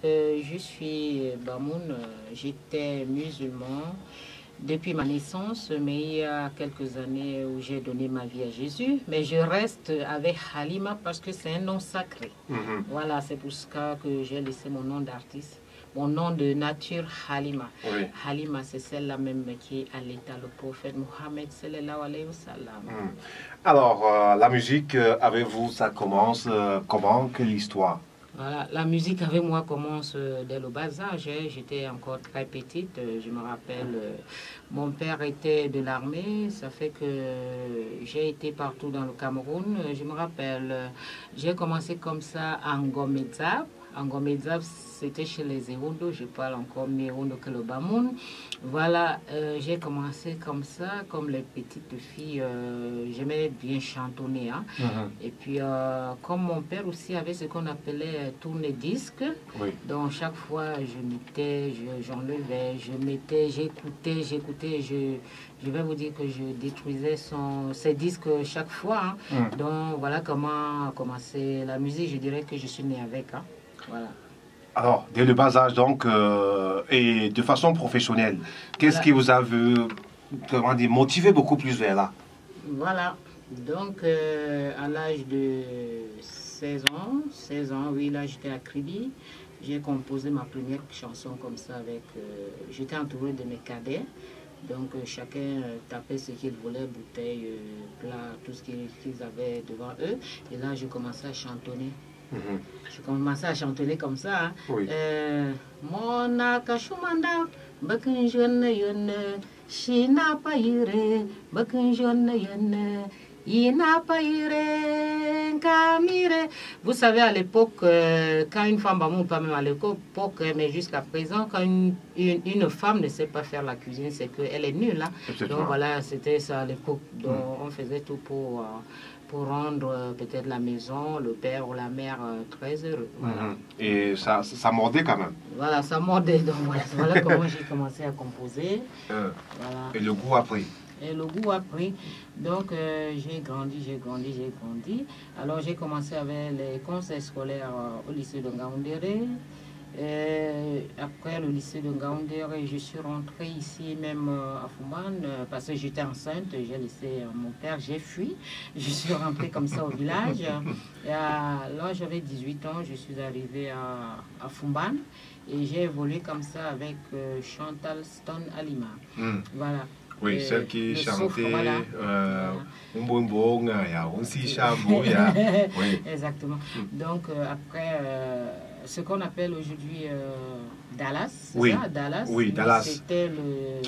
je suis Bamoun, j'étais musulman depuis ma naissance, mais il y a quelques années où j'ai donné ma vie à Jésus. Mais je reste avec Halima parce que c'est un nom sacré. Voilà, c'est pour ça que j'ai laissé mon nom d'artiste. Mon nom de nature, Halima. Oui. Halima, c'est celle-là même qui allaita le prophète Mohammed sallallahu alayhi wa sallam. Alors, la musique avec vous, ça commence comment? Quelle histoire? Voilà, la musique avec moi commence dès le bas âge. J'étais encore très petite. Je me rappelle, mon père était de l'armée. Ça fait que j'ai été partout dans le Cameroun. Je me rappelle, j'ai commencé comme ça à Ngomedzab. Ngomedzab, c'était chez les Erondo. Je parle encore mieux Erondo que le Bamoun. Voilà, j'ai commencé comme ça, comme les petites filles. J'aimais bien chantonner. Hein. Et puis, comme mon père aussi avait ce qu'on appelait tourne-disque, donc chaque fois je mettais, j'enlevais, je mettais, j'écoutais, je vais vous dire que je détruisais ses disques chaque fois. Hein. Donc voilà comment a commencé la musique. Je dirais que je suis née avec. Hein. Voilà. Alors, dès le bas âge, donc, et de façon professionnelle, qu'est-ce qui vous a motivé beaucoup plus vers là? Voilà. Donc, à l'âge de 16 ans, oui, là, j'étais à Kribi. J'ai composé ma première chanson comme ça avec... j'étais entouré de mes cadets. Donc, chacun tapait ce qu'il voulait, bouteilles, plats, tout ce qu'ils avaient devant eux. Et là, je commençais à chantonner. Je commençais à chantonner comme ça. Hein. Oui. Mon akashumanda, bakin jeune yone, shina paire, bakin jeune yone, ina paire, kamire. Vous savez, à l'époque, quand une femme, bon, pas même à l'époque, mais jusqu'à présent, quand une femme ne sait pas faire la cuisine, c'est qu'elle est nulle. Hein. Donc voilà, c'était ça à l'époque. Donc on faisait tout pour rendre peut-être la maison, le père ou la mère très heureux. Voilà. Et ça mordait quand même. Voilà, ça mordait. Donc voilà comment j'ai commencé à composer. Voilà. Et le goût a pris. Et le goût a pris. Donc j'ai grandi. Alors j'ai commencé avec les conseils scolaires au lycée de Ngaoundéré. Après le lycée de Ngaoundéré, je suis rentrée ici même à Fouman parce que j'étais enceinte, j'ai laissé mon père, j'ai fui. Je suis rentrée comme ça au village. Et là, j'avais 18 ans, je suis arrivée à Fouman et j'ai évolué comme ça avec Chantal Stone Alima. Voilà. Oui, celle qui chantait Exactement. Donc après, ce qu'on appelle aujourd'hui Dallas, oui. Ça, Dallas. Oui, Dallas. C'était le...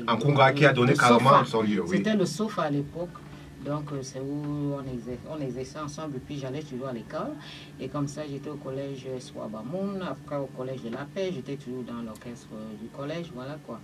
En Congo qui a donné carrément son lieu. Oui. C'était le sofa à l'époque. Donc c'est où on exerçait ensemble. Puis j'allais toujours à l'école. Et comme ça, j'étais au collège Swabamoun. Après au collège de la paix, j'étais toujours dans l'orchestre du collège. Voilà quoi.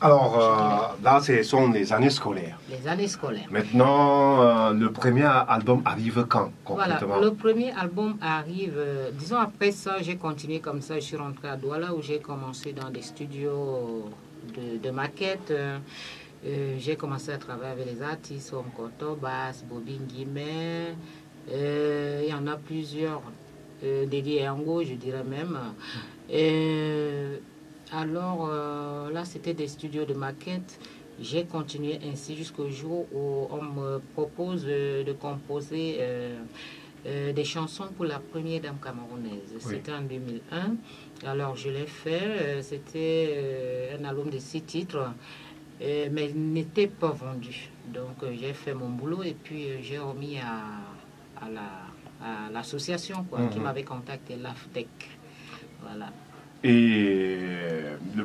Alors, là, ce sont les années scolaires. Les années scolaires. Maintenant, le premier album arrive quand, concrètement? Voilà, le premier album arrive, disons après ça, j'ai continué comme ça, je suis rentrée à Douala où j'ai commencé dans des studios de maquettes. J'ai commencé à travailler avec les artistes, Omkoto, Bass, Bobin Guimet. Il y en a plusieurs, Dédié Yango, je dirais même. Alors là, c'était des studios de maquettes. J'ai continué ainsi jusqu'au jour où on me propose de composer des chansons pour la première dame camerounaise. Oui. C'était en 2001. Alors je l'ai fait. C'était un album de 6 titres, mais il n'était pas vendu. Donc j'ai fait mon boulot et puis j'ai remis à l'association qui m'avait contacté, l'AFTEC. Voilà. Et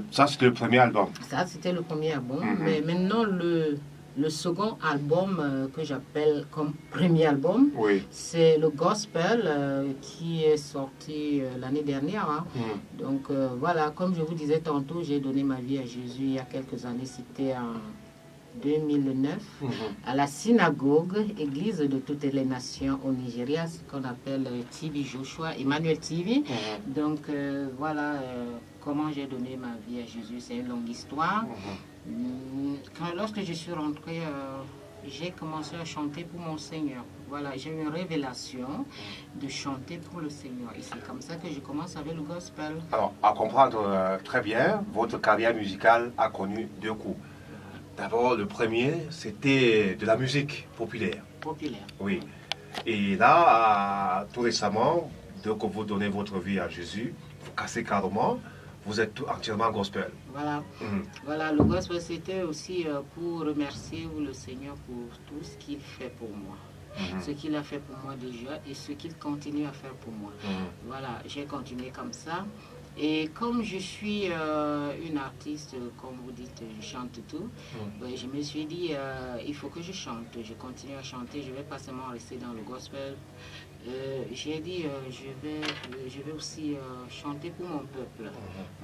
ça, c'était le premier album. Ça, c'était le premier album. Mais maintenant, le second album que j'appelle comme premier album, c'est le Gospel qui est sorti l'année dernière. Hein. Donc voilà, comme je vous disais tantôt, j'ai donné ma vie à Jésus il y a quelques années. C'était en 2009 à la synagogue, église de toutes les nations au Nigeria, ce qu'on appelle TV Joshua, Emmanuel TV. Donc voilà comment j'ai donné ma vie à Jésus, c'est une longue histoire. Lorsque je suis rentrée j'ai commencé à chanter pour mon Seigneur. Voilà, j'ai eu une révélation de chanter pour le Seigneur. Et c'est comme ça que je commence avec le gospel. Alors, à comprendre très bien, votre carrière musicale a connu deux coups. D'abord, le premier, c'était de la musique populaire. Populaire. Oui. Et là, tout récemment, dès que vous donnez votre vie à Jésus, vous cassez carrément, vous êtes entièrement gospel. Voilà. Voilà, le gospel, c'était aussi pour remercier le Seigneur pour tout ce qu'il fait pour moi. Ce qu'il a fait pour moi déjà et ce qu'il continue à faire pour moi. Voilà, j'ai continué comme ça. Et comme je suis une artiste, comme vous dites, je chante tout, ben, je me suis dit, il faut que je chante. Je continue à chanter, je ne vais pas seulement rester dans le gospel. J'ai dit, je vais aussi chanter pour mon peuple.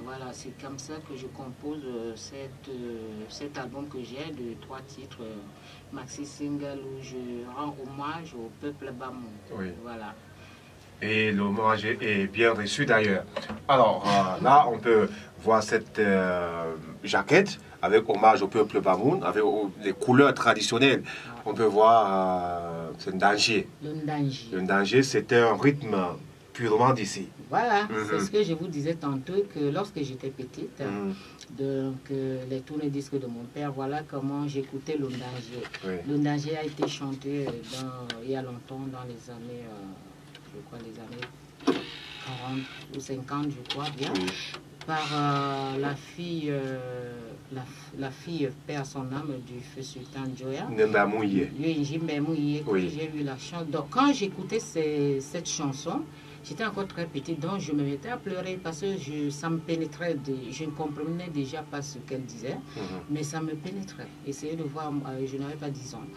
Voilà, c'est comme ça que je compose cet album que j'ai de 3 titres, maxi single, où je rends hommage au peuple Bamoun. Oui. Voilà. Et l'hommage est bien reçu d'ailleurs. Alors là, on peut voir cette jaquette avec hommage au peuple Bamoun, avec les couleurs traditionnelles. On peut voir, c'est un danger. Le Ndangi. Le danger, c'était un rythme purement d'ici. Voilà, c'est ce que je vous disais tantôt, que lorsque j'étais petite, donc les tournées-disques de mon père, voilà comment j'écoutais le Ndangi. Oui. Le Ndangi a été chanté il y a longtemps, dans les années... je crois les années 40 ou 50, je crois bien, par la fille perd son âme du feu Sultan Joya. Oui, j'ai eu la chance. Donc quand j'écoutais cette chanson, j'étais encore très petite, donc je me mettais à pleurer parce que ça me pénétrait, je ne comprenais déjà pas ce qu'elle disait, mais ça me pénétrait. Essayez de voir, je n'avais pas 10 ans.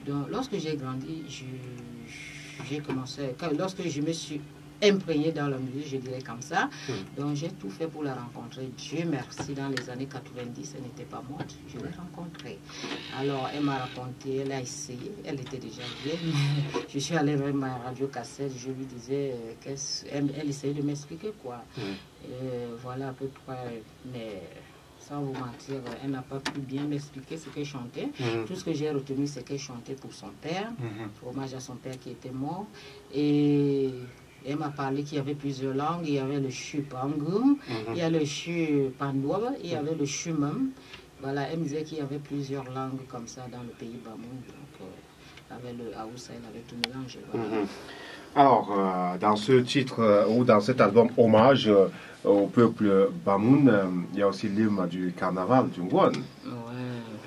Donc lorsque j'ai grandi, j'ai commencé, lorsque je me suis imprégnée dans la musique, je dirais comme ça, donc j'ai tout fait pour la rencontrer. Dieu merci, dans les années 90, elle n'était pas morte, je l'ai rencontrée. Alors elle m'a raconté, elle a essayé, elle était déjà vieille, mais je suis allée vers ma radio cassette, je lui disais, elle essayait de m'expliquer quoi. Voilà à peu près, mais... sans vous mentir, elle n'a pas pu bien m'expliquer ce qu'elle chantait. Tout ce que j'ai retenu, c'est qu'elle chantait pour son père, hommage à son père qui était mort. Et elle m'a parlé qu'il y avait plusieurs langues. Il y avait le chu pangum, il y a le chu pandoua, il y avait le chu mam. Voilà, elle me disait qu'il y avait plusieurs langues comme ça dans le pays Bamoun. Donc, avec le Haoussa, elle avait tout mélangé. Voilà. Alors, dans ce titre, ou dans cet album Hommage au peuple Bamoun, il y a aussi l'hymne du carnaval du Ngouan. Ouais,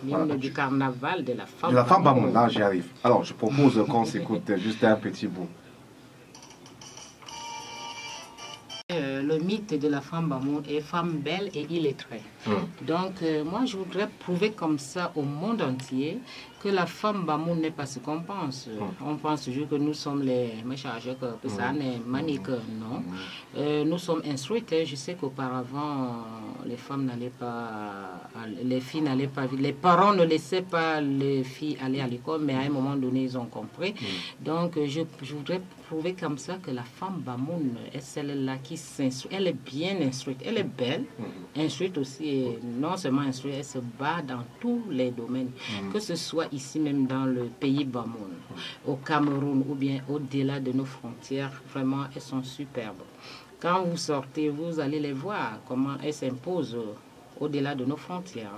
l'hymne du carnaval de la femme. De la femme Bamoun, là j'y arrive. Alors, je propose qu'on s'écoute juste un petit bout. Le mythe de la femme Bamoun est femme belle et illettrée. Donc, moi, je voudrais prouver comme ça au monde entier que la femme Bamoun n'est pas ce qu'on pense. On pense toujours que nous sommes les chargés que ça n'est manique. Non. Nous sommes instruites. Je sais qu'auparavant, les femmes n'allaient pas, les filles n'allaient pas, les parents ne laissaient pas les filles aller à l'école, mais à un moment donné, ils ont compris. Donc, je voudrais prouver comme ça que la femme Bamoun est celle-là qui s'instruit. Elle est bien instruite, elle est belle, instruite aussi, et non seulement instruite, elle se bat dans tous les domaines, que ce soit ici même dans le pays Bamoun, au Cameroun ou bien au-delà de nos frontières. Vraiment, elles sont superbes. Quand vous sortez, vous allez les voir, comment elles s'imposent au-delà de nos frontières.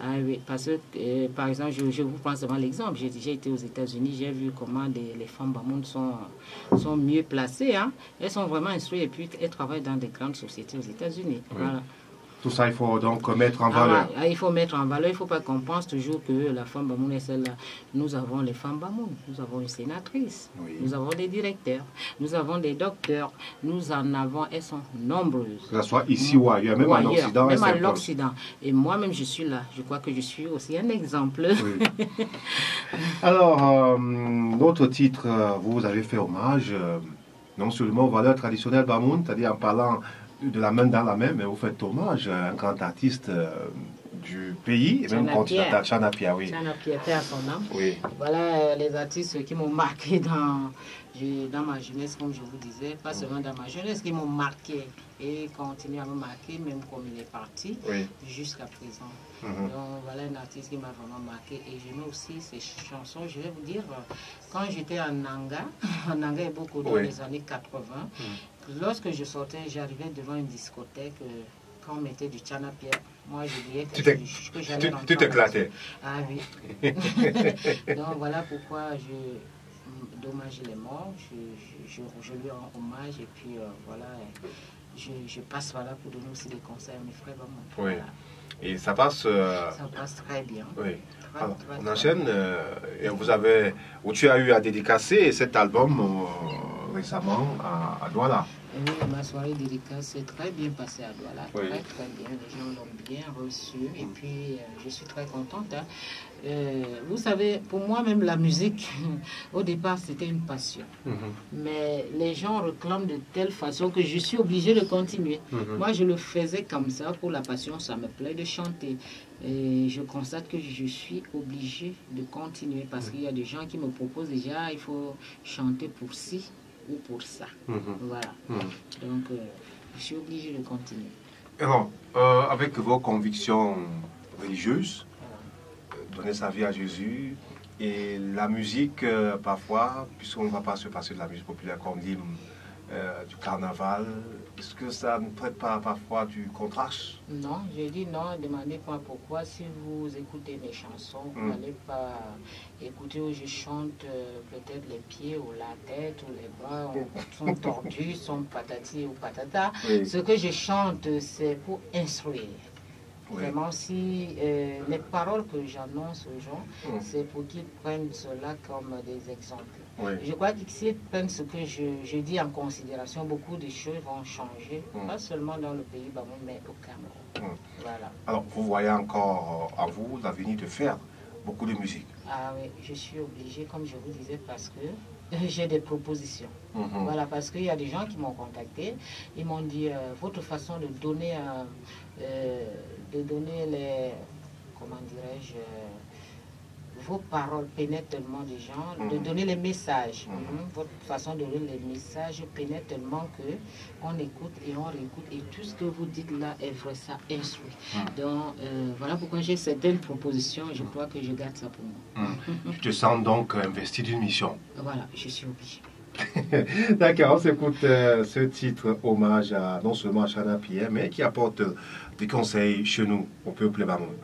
Ah, oui, parce que, par exemple, je vous prends seulement l'exemple. J'ai été aux États-Unis, j'ai vu comment les femmes Bamoun sont mieux placées. Elles sont vraiment instruites et puis elles travaillent dans des grandes sociétés aux États-Unis. Voilà. Tout ça, il faut donc mettre en valeur. Il faut mettre en valeur. Il ne faut pas qu'on pense toujours que la femme Bamoun est celle-là. Nous avons les femmes Bamoun. Nous avons une sénatrice. Nous avons des directeurs. Nous avons des docteurs. Nous en avons. Elles sont nombreuses. Que ce soit ici ou ailleurs, même en Occident. Même à l'Occident. Et moi-même, je suis là. Je crois que je suis aussi un exemple. Alors, notre titre, vous avez fait hommage non seulement aux valeurs traditionnelles Bamoun, c'est-à-dire en parlant de la main dans la main, mais vous faites hommage à un grand artiste du pays, et même continental. Chana Pierre, oui. Chana Pierre, à son âme. Oui. Voilà les artistes qui m'ont marqué dans ma jeunesse, comme je vous disais, pas seulement dans ma jeunesse, qui m'ont marqué et continuent à me marquer, même comme il est parti, jusqu'à présent. Donc voilà un artiste qui m'a vraiment marqué. Et j'aime aussi ses chansons. Je vais vous dire, quand j'étais en Nanga est beaucoup dans les années 80, lorsque je sortais, j'arrivais devant une discothèque. Quand on mettait du Chana Pierre, moi je disais que j'allais rentrer. Tu t'éclatais. Ah oui. Donc voilà pourquoi dommage il est mort, je lui rends hommage et puis voilà, je passe voilà pour donner aussi des conseils à mes frères. Oui. Voilà. Et ça passe... Ça passe très bien. Oui. Alors, on enchaîne, et tu as eu à dédicacer cet album récemment à Douala. Oui, ma soirée dédicace s'est très bien passée à Douala, très bien, les gens l'ont bien reçu et puis je suis très contente. Hein. Vous savez, pour moi même la musique, au départ c'était une passion, mais les gens réclament de telle façon que je suis obligée de continuer. Moi je le faisais comme ça, pour la passion, ça me plaît de chanter. Et je constate que je suis obligée de continuer parce qu'il y a des gens qui me proposent déjà, il faut chanter pour ci ou pour ça. Voilà. Donc, je suis obligée de continuer. Alors, avec vos convictions religieuses, donner sa vie à Jésus, et la musique, parfois, puisqu'on ne va pas se passer de la musique populaire comme l'hymne du carnaval, est-ce que ça ne prête pas parfois du contraste? Non, j'ai dit non, demandez-moi pourquoi. Si vous écoutez mes chansons, vous n'allez pas écouter où je chante peut-être les pieds ou la tête ou les bras sont tordus, sont patati ou patata. Ce que je chante, c'est pour instruire. Vraiment, si les paroles que j'annonce aux gens, c'est pour qu'ils prennent cela comme des exemples. Je crois que s'ils prennent ce que je dis en considération, beaucoup de choses vont changer, pas seulement dans le pays Bamoun, mais au Cameroun. Voilà. Alors, vous voyez encore en vous l'avenir de faire beaucoup de musique? Ah oui, je suis obligée, comme je vous disais, parce que j'ai des propositions. Voilà, parce qu'il y a des gens qui m'ont contacté, ils m'ont dit, votre façon de donner les, comment dirais-je, vos paroles pénètrent tellement des gens, de donner les messages. Votre façon de donner les messages pénètre tellement que on écoute et on réécoute et tout ce que vous dites là est vrai, ça instruit. Donc voilà pourquoi j'ai certaines propositions, je crois que je garde ça pour moi. Je te sens donc investi d'une mission. Voilà, je suis obligée. D'accord, on s'écoute ce titre hommage à non seulement à Chana Pierre, mais qui apporte des conseils chez nous, au peuple Bamoun.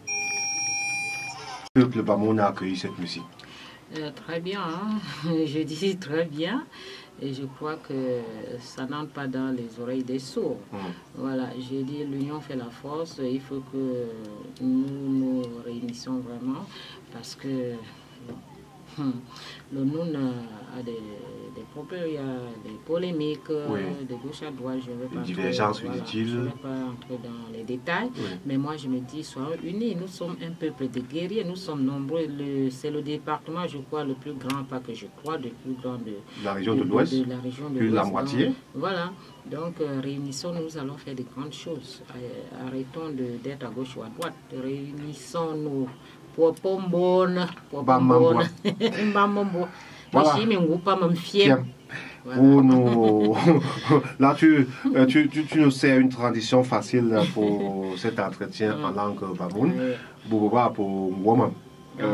Le peuple Bamoun a accueilli cette musique. Très bien, hein? Je dis très bien. Et je crois que ça n'entre pas dans les oreilles des sourds. Voilà, j'ai dit l'union fait la force. Il faut que nous nous réunissions vraiment parce que le Noun a des problèmes, il y a des polémiques, de gauche à droite, je ne vais pas entrer dans les détails, mais moi je me dis, soyons unis, nous sommes un peuple de guerriers, nous sommes nombreux, c'est le département, je crois, le plus grand, pas que je crois, le plus grand de la région de l'Ouest, plus de la moitié. Voilà, donc réunissons-nous, nous allons faire de grandes choses, arrêtons d'être à gauche ou à droite, réunissons-nous. Pour voilà. Là, tu nous sais une transition facile pour cet entretien en langue bamoun. Boboba pour Woman. La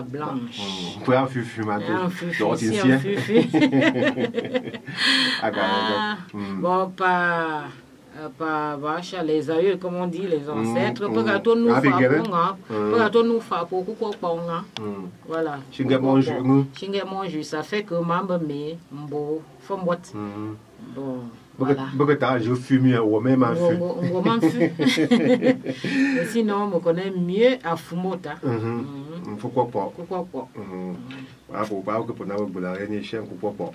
blanche. Bon, pas vache, les aïeux, comme on dit, les ancêtres. Voilà. Ça fait que maman me bon. Voilà. Je fume ou même en sinon, on connaît mieux à Fumota. Pourquoi pas? Pour pas que pour n'avoir la réunion pourquoi pas?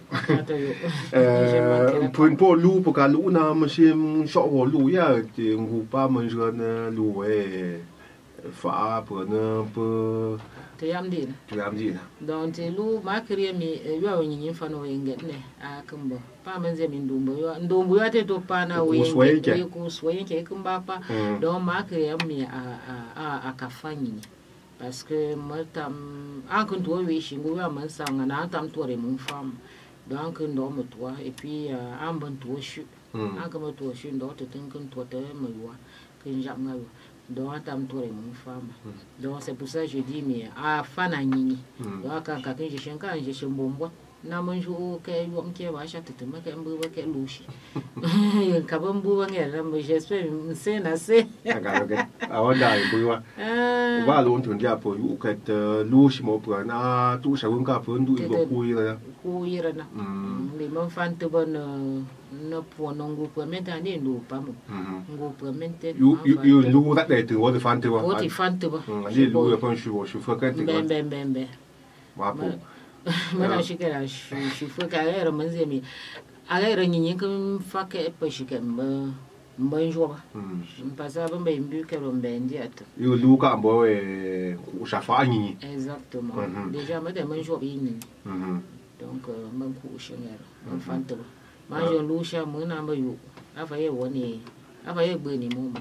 Pour une fois loup pour qu'à loup n'a monsieur choc loup ya tu pas manger loup Fa pour ne peu. Tu as dit. Tu as dit. Donc, tu m'as créé, mais tu as une fan ou une à Kumba. Pas même une dumbo. Dumbo, tu as pas na ou une soyez qui est Kumba. Donc, m'a créé à Kafani. Parce que moi, en compte, oui, je suis un sang, en entendant toi et mon femme. Donc, un homme, toi, et puis un bon tour, je suis. Un comme toi, je suis d'autres, tu toi, tu me vois, que j'aime. Donc, entendre toi et mon femme. Donc, c'est pour ça que je dis, mais à Fanani, donc, quand je suis un je suis un bon bois. Na manjo que eu que eu acho que também que é boa que luxo. Acabamos boa né, mas já sei, cena sei. Agora que a onda é boa. Vai longe onde a pô, o que luxo mo pô, na tu sabe um capô do igual cuira. Cuira na. Limão fante bom no pô não grupo mente ali no pamo. Grupo mente. Eu lu da de tu o de fante bom. O de fante bom. Ali lu é pão chuva, chuva que tem. Bem. Wapo. Mana shi kera shi fo ka era manzemi. Ala era nyinyi kan fa ka pa shi kan ba njoba. Passa ba mbé mbu ka ro mbé ndiat. Eu lu ka mbo o chafa nyinyi. Exactement. Déjà ma de manjoba yini. Donc man ku shi ngara. Man fanta ba. Ma je lu sha mo na ba yu. Afa ye woni. Afa ye gbe ni mo ma.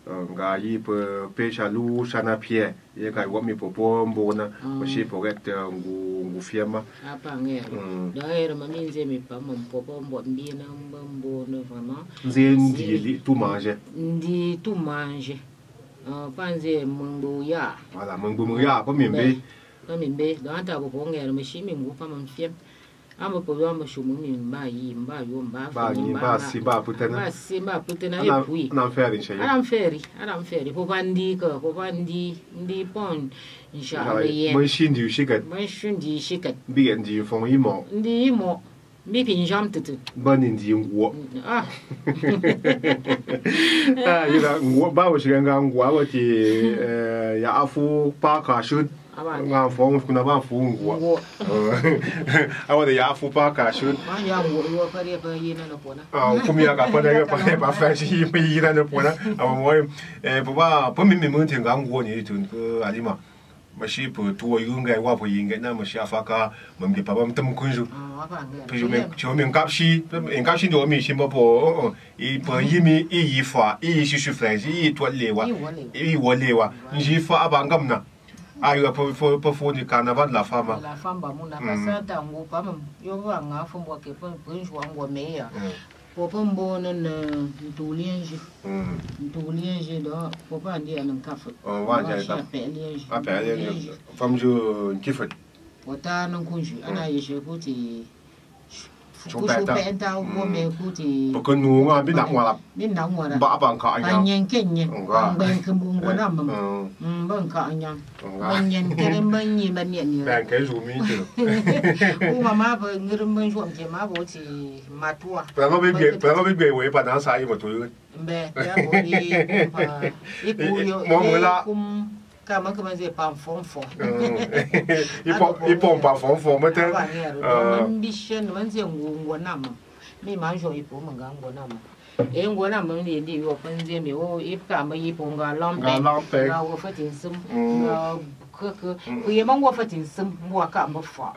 Nga yi pe chalu chana pie ye ka wo mi popo mbona o shi poget ngu fiema apa ngero da era mami nze mi pa mo popo mbo mbina mbona vraiment nze ndi tu mange pa nze mbo ya voilà mbo ya pa mimbe da anta bo ngero mi shi mi mbo pa mo fiem ama po yo mo shumu mi mba yo mba si ba putena e pui na feri nche ana mferi po bandi ndi pon inshallah ye mo shindi shikat bi ndi fon imo mi pin jam tutu ban ndi ngwo ira ngwo ba wo shiranga ngwo awati ya afu pa ka shud nga fong kuna ba fungu awa de ya fu pa ka shu ma ya mo yo pa re pa yina no pona kumi ya ka pa de pa pa fa shi pa yina no pona awa mo po mi mo tin ga ngo ni tun ko alima ma shi po to yu nga wa po yin na ma shi afa ka mo mi pa ba tam kun ju pe ju me chu me ngap shi do mi shi mo po i po yi mi i fa i shi shu fa ji i to le wa i wo le wa ji fa ba ngam na ayo po foni carnaval la femme ba muna pasata ngo pa yo va nga fo mo ke po njwa ngo meya po mbona na ntulienje do po pa ndia nan kafa wa ja ta apelienje fam jo kifat wata nan kunju ana yeshe ko ti Chupeta wo me kuti ko nu nga bi na ngwala ba ba ka anya banyen kenye ban kan bungo na mam ban ka anya banyen keren banyi banyen ban kai zu mi to u mama ba ngirin ban jo ke ma bo ti matua pa no bi we pa na sa yi mo to be ya bo ni pa ikuyo kum kama zai panfonfon ipon panfonfon mata ambition man zai ngwa nama mi ma jo ipo manga ngwa nama ngwa nama ne ndi yo pan zai me o ipka ma ipo nga lampe na wo fatin sum ku ye mangwa fatin sum mo ka mo fa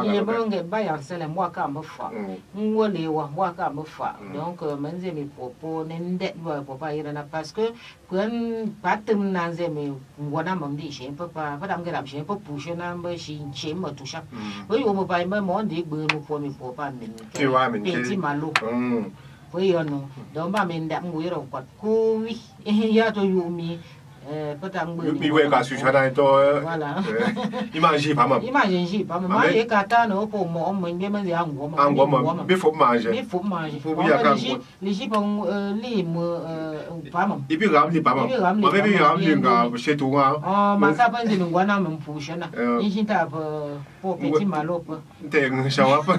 ye manga ba ya sele mo ka mo fa ngwa lewa mo ka mo fa donc man zai me popo ne ndet wa popa ira na parce que kun patum na zai me ngwa na mam di shen papa pa dam ga dam shen pa pu shen na ba shi chen ma tu sha wo yo mo ba mo ndi gbe mo po mi popa min ke wa min ke ti malo wo yo no do ba min dam ngwe ro kwat ku wi ya to yu mi mi we ka su chana to voilà imagine pas ma ma ye ka ta no po mo mo nge ma ya ngwo ma bi fo manger fo ya ka li ji pon li mo pa ma ibi ram li pa ma ma bi ram li nga chez toi ma ka pa nzi ngwa na mo fu shana ni ji ta po petit malope te shawa pa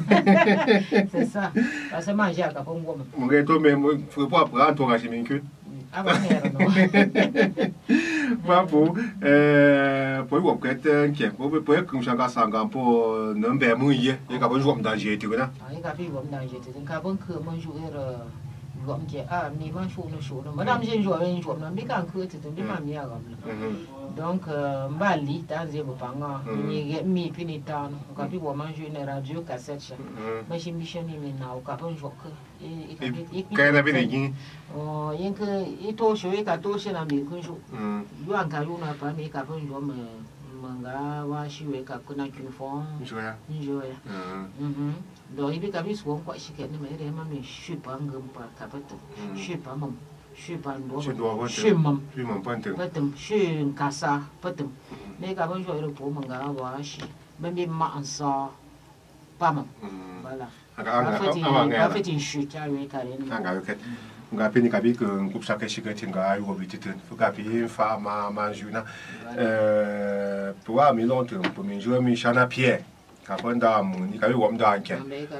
c'est ça parce que manger ka po ngwa mo nge to me faut pas prendre ton régime que Babu, poi wo kwete nke, poi kun shanga sanga po nombe mu ye, ye ka bon jom danger tu na. Ye ka fi jom danger tu, ka bon ke mon jouer gom je mi man show no madame je joue avec joue no mi kan ko te mi ma mi agam donc mbali tanze bopanga mi pinita no ka pi wo manger une radio cassette ma je mission ni na o ka pon joue e ka na bene yin oh yin que e to show e ka to she na mi kun joue yo an ka yo na pa mi ka pon joue manga wa shiwe ka kuna uniform joya donc il ka bis won kwa shike ni mai re ma mi shi pa ngam pa ka pat shi pa mam shi pa ndo shi mam patum shi kasa patum me ka bon joye po manga wa shi me mi ma ansa pa mam voilà en fait une chute à lui carré nga peni kabi que groupe chaque chique tinga ayo bitite fuka pi fa ma juna pour mi longtemps pour mi jouer mi chana pierre ka panda mu ni kabi wom da anke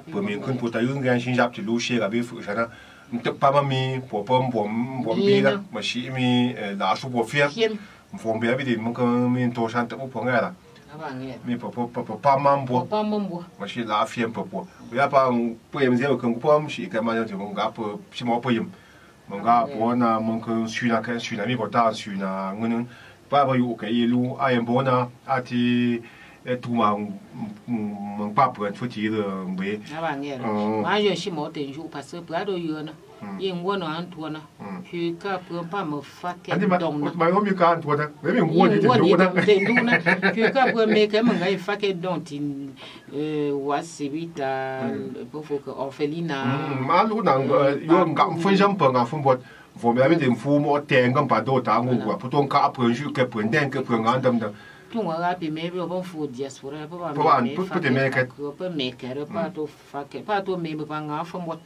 pour mi kun pour ta yung gan shin jap ti lu she kabi fu chana pas mi pour pom bi la ma shi mi la su bo fie fom be bi mon ko mi to chan ta po ngala mi pas mambo ma shi la fie po ya pa po yem zero kan pom shi ka ma jo mon ga po shi mo po yem mon ga po na mon ko shi na kan shi na mi ko ta shi na ngun pa ba yu ka yilu a yem bo na a ti tout mon pas pour être foutu de bé moi je suis mort un jour parce que pas de yona yin wono antona je ka pas me faque donc ma ho mi ka antona mais mi ngoni te duna je ka pour me que mon ga faque donc wasibita pour que orphelina ma lu na yo ngam fu jam pa nga fu bot vo me abi dem fu mo ten ngam pa do ta ngu kwa pu ton ka apun ju ke pun den ke pun ngam dam tout on a pu me bon fu diaspora pas te me que pas to faque pas to me pa nga fu bot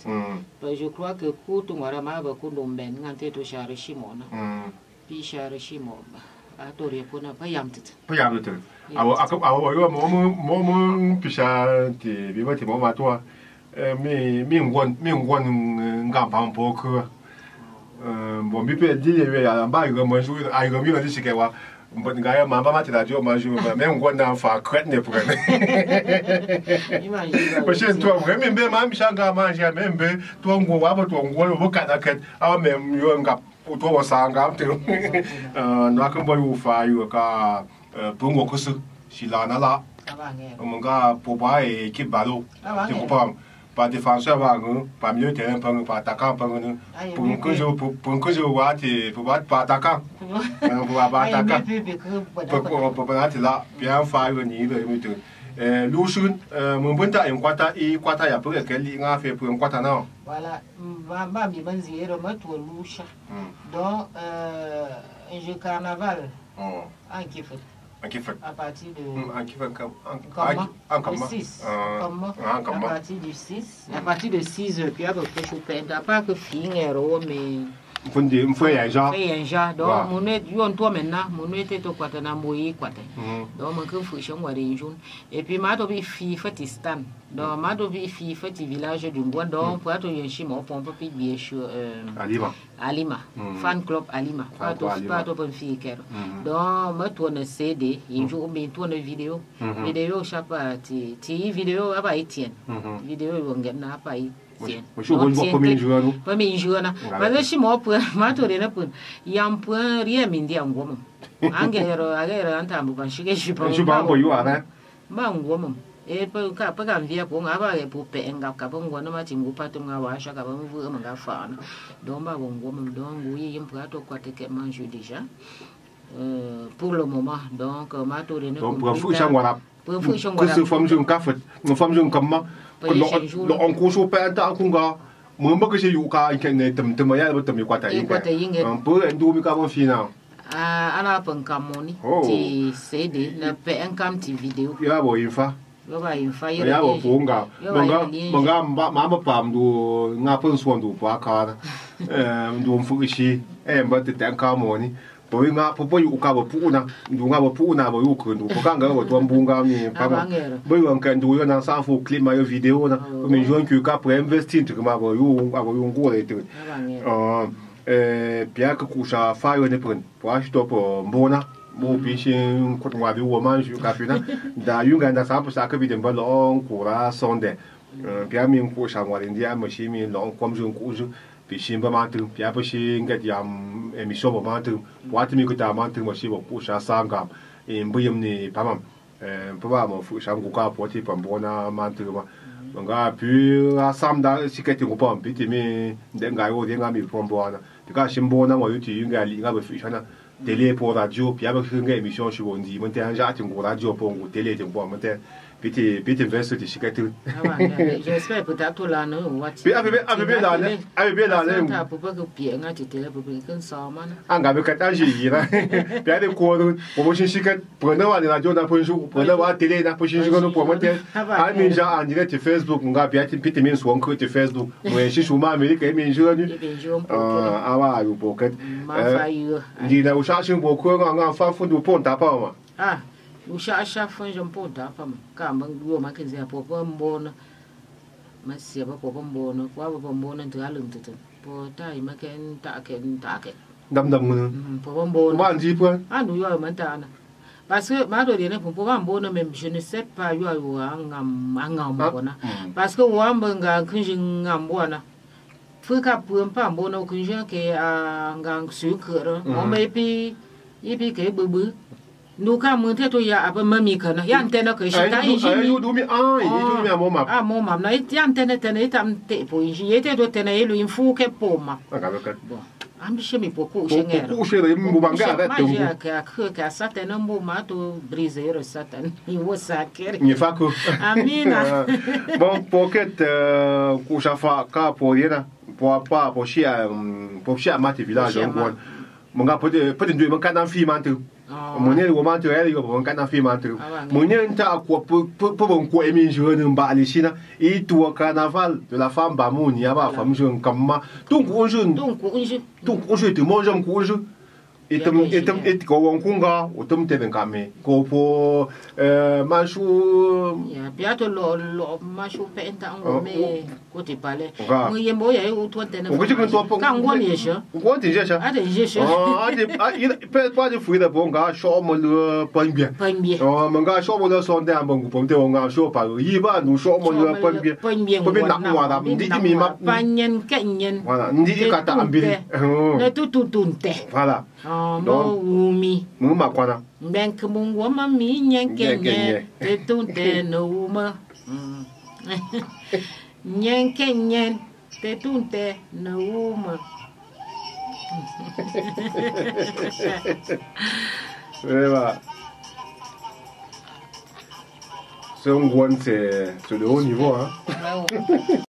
je crois que ku tu ngara ma ba ku domben ngante to share shimona pi share shimona a to re pona pa yam tit awo yo mo pisha ti bi ba ti mo ma to mi ngon ngam pa po ko bon bi pe di ye ya ba yo mo ju ai go mi lo di shi ke wa but ga ya ma ba ma ti da jo ma ju ba me ngon na fa kwet ne pu ne ba shen to me be ma mi shanga ma ja me be to ngo wa ba to ngo bo ka da ket a me yo ngap to wa sa ngam te na kan bo yu fa yu ka pu ngo ko su si la na la mon ga po ba e ki ba lo ti ko pa défenseur ba ngo pa milieu terrain pa attaquant pa ngo pour que je wa ti pour pas attaquant pour pas attaquant pour pas là bien fa yo ni le mi te lu sun mon bonta en kwata ya pour que li nga fait pour en kwata na voilà ba mi ban zero ma to lusha donc un jeu carnaval en kiff à partir de 6 à partir du 6 à partir de 6 puis à peu près je peux pas que finir mais foi já donc mon yon toi maintenant mon était to kwata na moyi kwata donc mon que fou chon wari jun et puis ma to bi fi fatistan donc ma to bi fi fati village du Ngwa donc pour to yon chi mo pon pe bien sûr Alima fan club Alima pas to bon fi kero donc ma to na CD un jour mais to na vidéo chaque ti vidéo aba Etienne vidéo yon na pa pas mes joueurs parce que moi pour ma tour na pour yam point rien mindi angom angero antambu kan shige shipa bo yu ara ba ngom e pa ka via ko ngaba e po pe nga ka bo ngona ma tingu pa to nga wa sha ka bo mvu nga fa na donc ba ngom donc oui yim pour to ko te que mange déjà pour le moment donc ma tour na pour fu changwara pour fu changwara que forme un café une forme un comment lo on ko so pa ta ku nga mo ba ke yu ka ke ne tem ya ba tem kwata yin po ndu mi ka bon fina ala pan kamoni ti CD na pe en kam ti video ya bo infa ya bo po nga ma pam du nga pon so ndu pa ka ndu fu shi ba te tan ka mo ni bo nga po yu ka bo pu na ndu nga bo pu na bo yu ku ndu ko ka nga bo to mbunga mi pa bo yu kan ndu yo na sa fu clip ma yo video na mi join ku ka pour investir tu ma bo yu ngo le te bien que coucha fa yo ne pren pour acheter pour mbona mo bi shin ko wa bi wo man ju ka fina da yu ga da sa pour ça que bi dem ba lo ko ra sonde bien mi ko sha wa india ma shi mi lo kom ju ko ju puis si on manque puis après si on gagne émission pour manque pour atteindre que t'as manque moi si pour ça ça engam et mbuyam ni pas mal pour voir mon fou ça me coûte pour te pour bona manque moi nga puis à samedi si que tu comprends puis tu me denga o denga mi pour bona puis quand si bona moi tu nga li nga be fi chana télé pour radio puis après que émission je vous dis mon t'es un genre tu radio pour télé tu vois mon t'es puis tu investis tu sais que j'espère peut-être là non puis avec là ça pour pas que bien nga tu télé pour que ça man anga be kata ji là puis avec quoi pour je sais que prenez la radio dans pour jour prenez la télé dans pour je sais que pour mon t'es ah mais genre en direct Facebook nga puis tu mets sur que tu Facebook moi je suis ma mais que mais je nu ah ouais au pocket dis là au chercher beaucoup nga fa fond pour ta pas moi ah o chacha foi já ponta fama kamba yo makenzi apo mbona masia ba po mbona kwa ba mbona ndalung tutu po tai maken ta ken dam po mbona ma ndi po andu yo mantana parce que ma do dene po mbona même je ne sais pas yo ngam mbona parce que wamba nga kunji ngambona fuka pumpa mbona kunji ke ngang su kero o mepi ipi ke bubu nuka mute to ya apa mami kana ya antena ke shita inji mi du mi amoma amoma na ya antena tena itam te po inji yete do tena elu infu ke poma bon ambi shemi poko shengero poko shere mu banga da to ya ka satana mu ma to briser satan i wo sakere ni fako amina bon pocket ku shafa ka po yena po pa po shia mate village on monga peut ndu monga na fi mante monye wo mante ele yo monga na fi mante monye nta ko po bon ko emi jeune mba alishina et toi carnaval de la femme ba moni ya ba femme jeune kamma donc on jeune te mange un coup je et ko won kunga o tum te ben kame ko po mashu ya biato lo mashu penta ngome ko te pale mo yembo ya u to tena ka ngoni yesha ngoni yesha ade yesha pas de fouiller de bon gars chaud mo le pas bien mon gars chaud mo le son de bon pour te on gars chaud pas yi ba nous chaud mo le pas bien pour bien na wa da ndi mi ma panyen kenyen voilà ndi ka ta ambiri na tutunte voilà no umi muma kwana benk mungwa mami nyenkenye tetunte no uma nyenkenye tetunte no uma voilà c'est un bon c'est de haut niveau hein